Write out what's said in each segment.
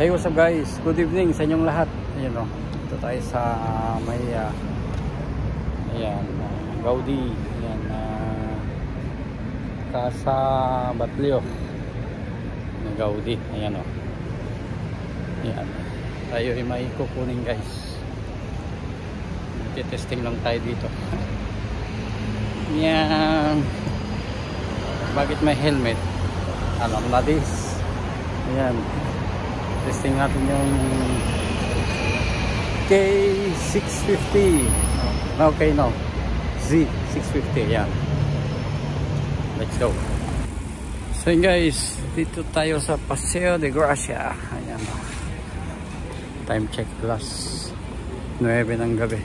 Hey, what's up guys? Good evening sa inyong lahat. Ayan o, dito tayo sa may ayan, Gaudi. Ayan, Casa Batlio ng Gaudi. Ayan o. Ayan, tayo ay may kukunin guys. Testing lang tayo dito. Ayan, bakit may helmet? Alam na this. Ayan, testing natin yung K650. Okay, no, Z650. Yan, let's go. So yun guys, dito tayo sa Paseo de Gracia. Ayan, time check plus 9 ng gabi.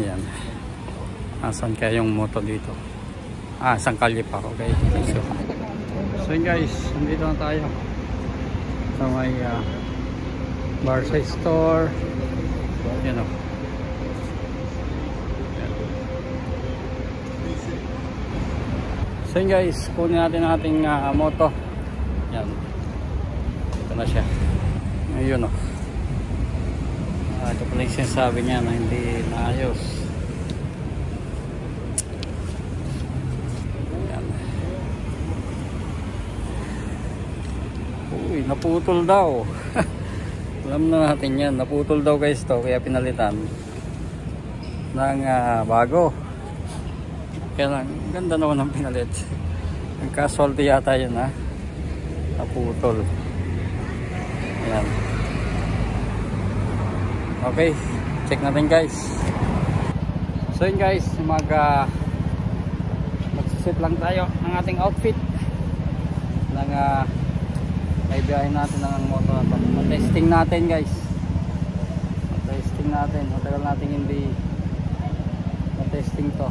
Ayan, asan kaya yung moto dito? Isang kalye pa. Okay, so yun guys, nandito na tayo sa may Barsay store. Yan o. So yun guys, kunin natin ang ating moto. Yan, ito na siya. Ayun o. Ito pala yung sinasabi niya na hindi naayos. Naputol daw. Alam na natin yan, naputol daw guys to, kaya pinalitan ng bago. Kaya lang, ganda naman ang pinalit. Ang casualty yata yun, ha, naputol. Ayan. Okay, check natin guys. So yun guys, magsisit lang tayo ng ating outfit ng may biyahin natin ng motor na to. Matesting natin guys. Matesting natin. Matagal natin hindi matesting to.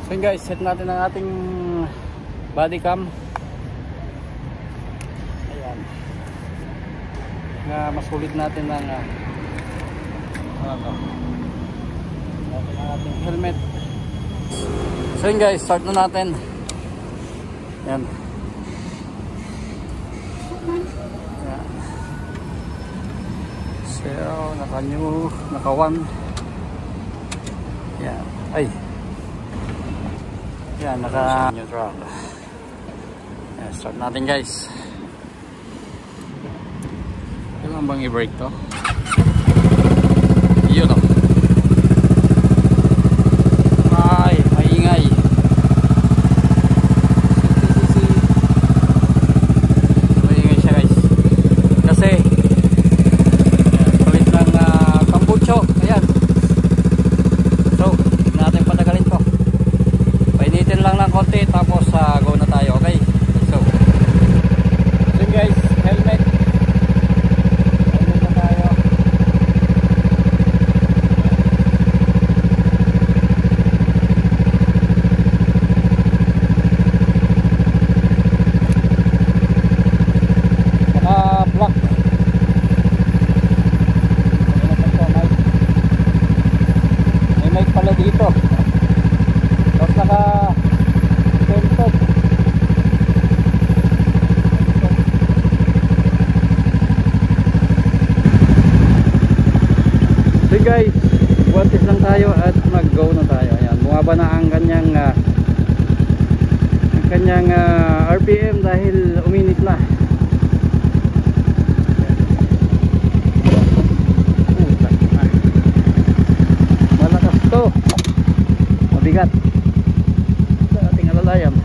So yun guys, set natin ang ating body cam. Ayan. Masulit natin ng natin ang ating helmet. So yun guys, start na natin. Ayan. So, naka-new, naka-1. Yan. Ay. Yan, naka-neutral. Yan, start natin guys. Kailan bang i-brake to? Yun o. Ay, maingay. Maingay siya guys. Kasi ayan. So, natin patagalin to. Painitin lang ng konti tapos go na tayo. Okay? So yun guys, helmet. Helmet na tayo. Block. Pala dito tapos naka tented. So guys, buwatis lang tayo at mag go na tayo. Ayan, bumaba na ang kanyang RPM dahil uminit na. Mabigat sa ating alalayan.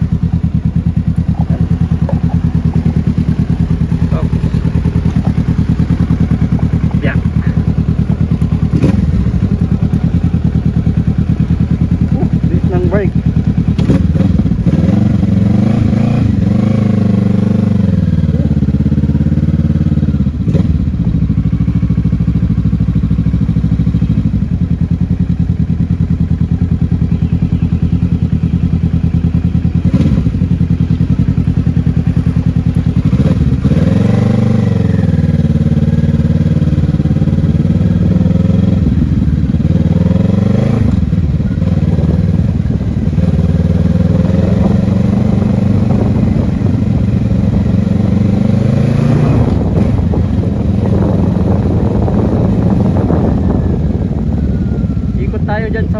Yeah. This ng brake.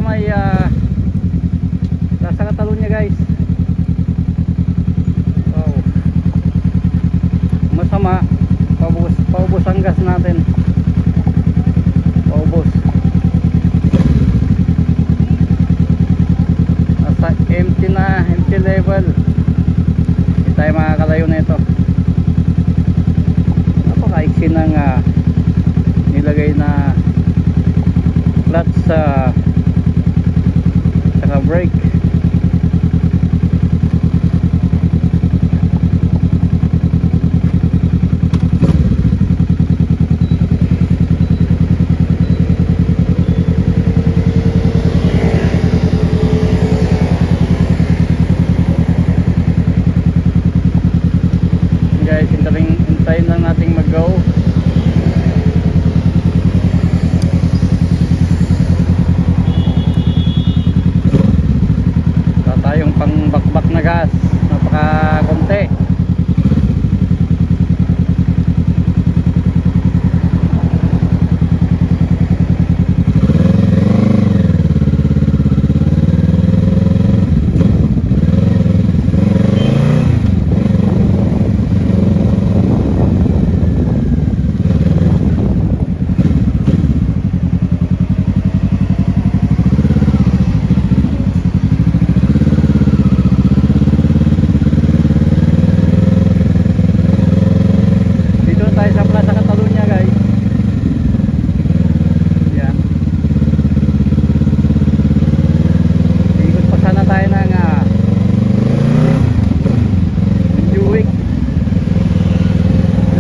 may nasa Catalunya guys. Wow. Masama, paubos ang gas natin. Paubos. Nasa empty na, empty level. Hindi tayo makakalayo na ito. Napakaiksi ng nilagay na clutch sa saka brake. Guys, hintayin lang nating mag-go. Tayong pangbakbak na gas, napaka konti.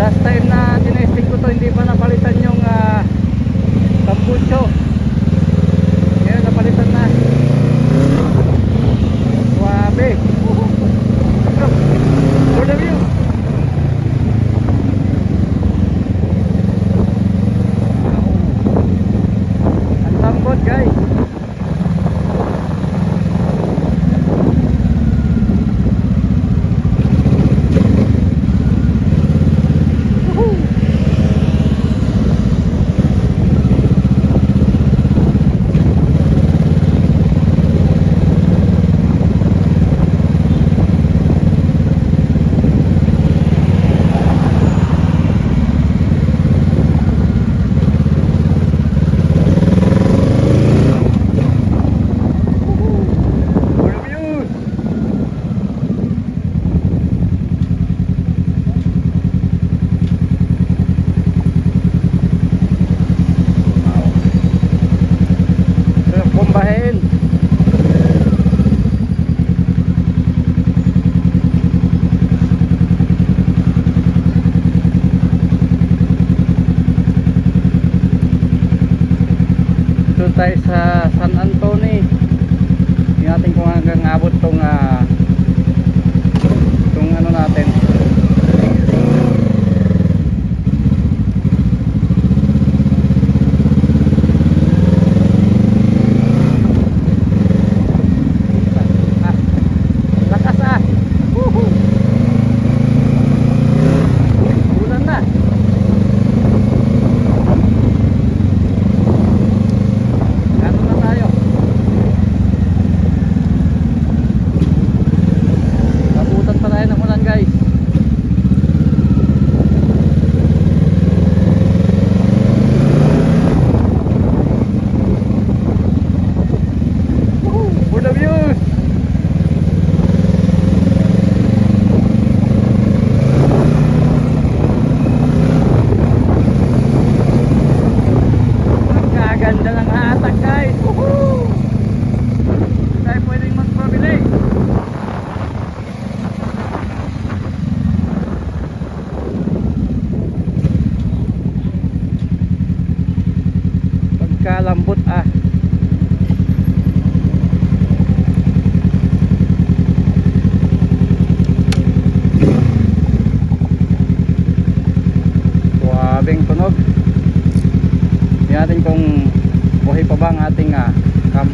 Last time na tinesting ko to, hindi pa napalitan yung tambucho. Ngayon napalitan na. Suabe. For the view. Ang lambot guys. Tayo sa San Antonio. Tingnan natin kung hanggang abot tong ano natin. Lakas Woohoo! Ulan na. Kalambot Suabing tunog. Tingnan natin kung buhay pa ba ang ating cam.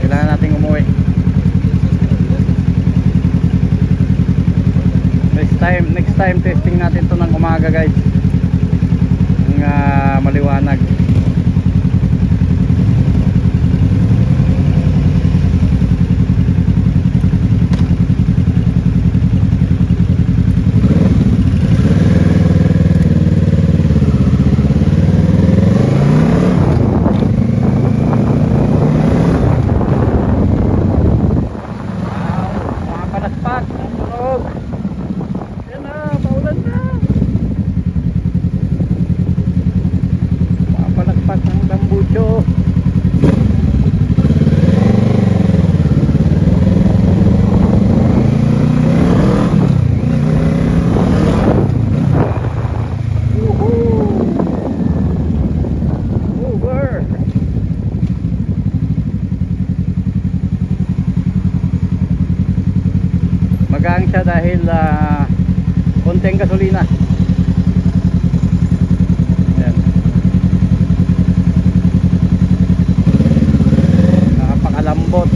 Kailangan natin umuwi. Next time testing natin to ng umaga guys. Ng maliwanag. siya dahil konting gasolina. Ayan. Nakapakalambot.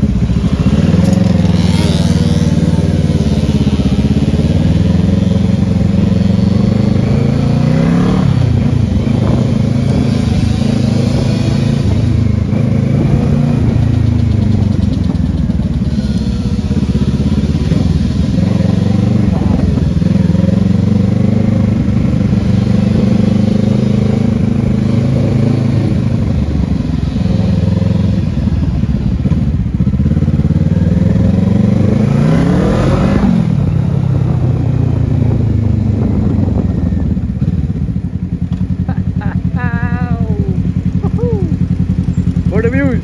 For the views.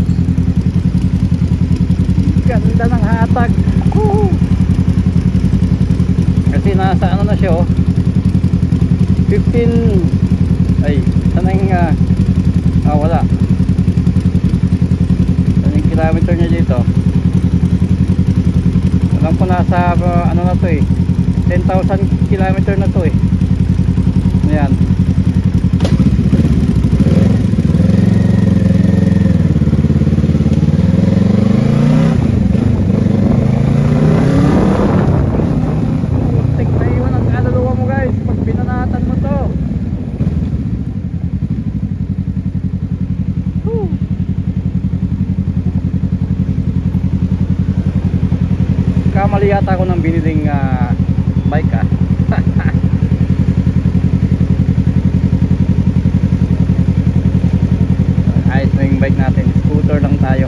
Ganda ng hatag. Kasi nasa ano na siya, oh, 15. Ay, sana yung wala. Sana yung kilometer niya dito. Alam ko nasa ano na to, 10,000 kilometer na to, ayan. Kamali yata ako ng biniling bike, ayos na yung bike natin, scooter lang tayo.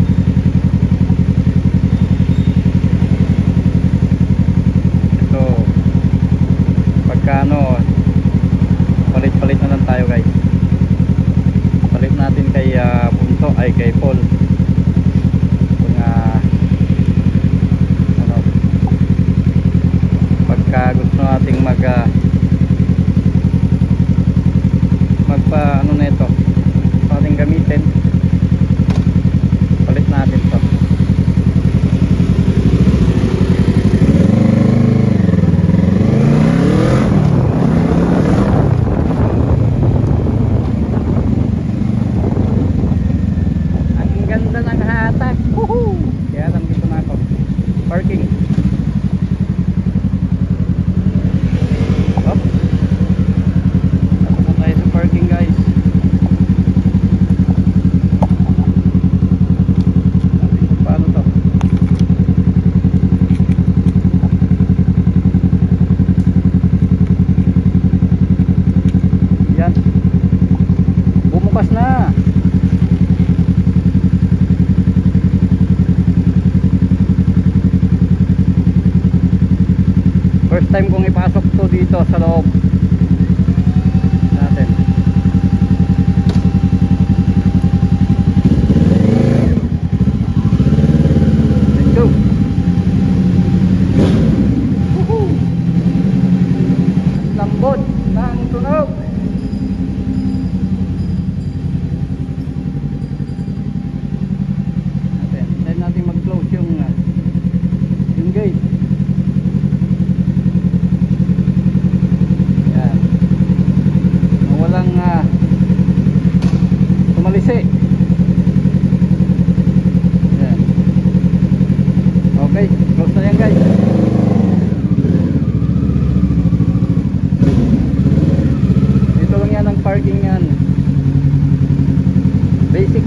So pagka ano, palit na lang tayo guys. Palit natin kay Punto, ay kay Paul. Gusto nating magpa ano na ito sa ating gamitin, palit natin to. Ang ganda ng hatag. Kaya lang dito na ako parking. Bumukas na. First time kong ipasok to dito sa loob natin. Let's go. Lambot ng tunog. Natin mag-close yung gate. Yan. Walang tumalisi. Yan. Okay, close na yan guys. Dito lang yan ang parking yan. Basic.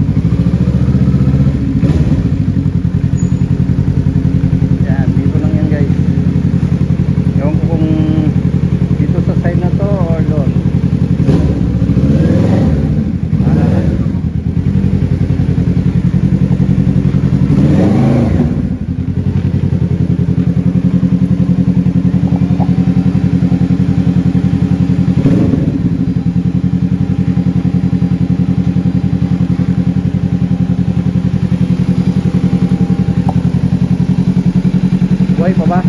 Buhay pa ba?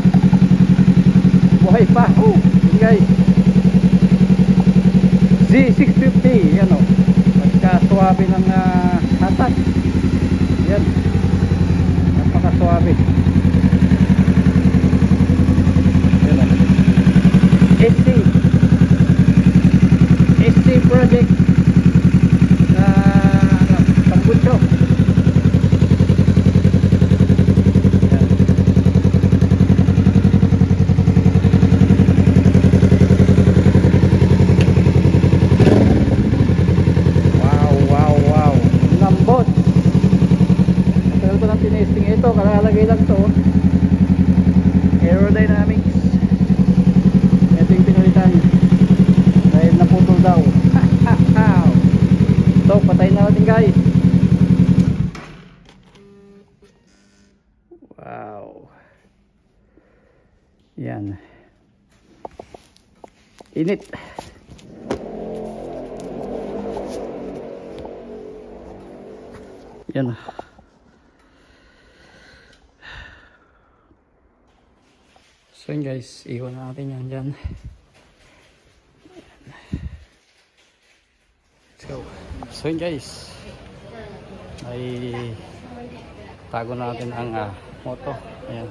Buhay pa. Oh, yun guys. Z650. Yan o. Pagka-suwabe ng hatag. Yan. Napaka-suwabe. Init. Yan. So yun guys, iwan natin yan dyan. Let's go. So yun guys, ay tago natin ang moto. Ayan.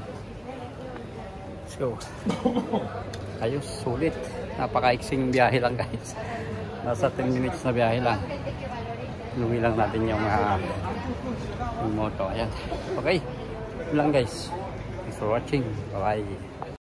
Let's go. Ayos, sulit. Napakaiksing biyahe lang guys. Nasa 10 minutes na biyahe lang. Inuwi lang natin yung moto. Ayan. Okay. Yun lang guys. Thanks for watching. Bye bye.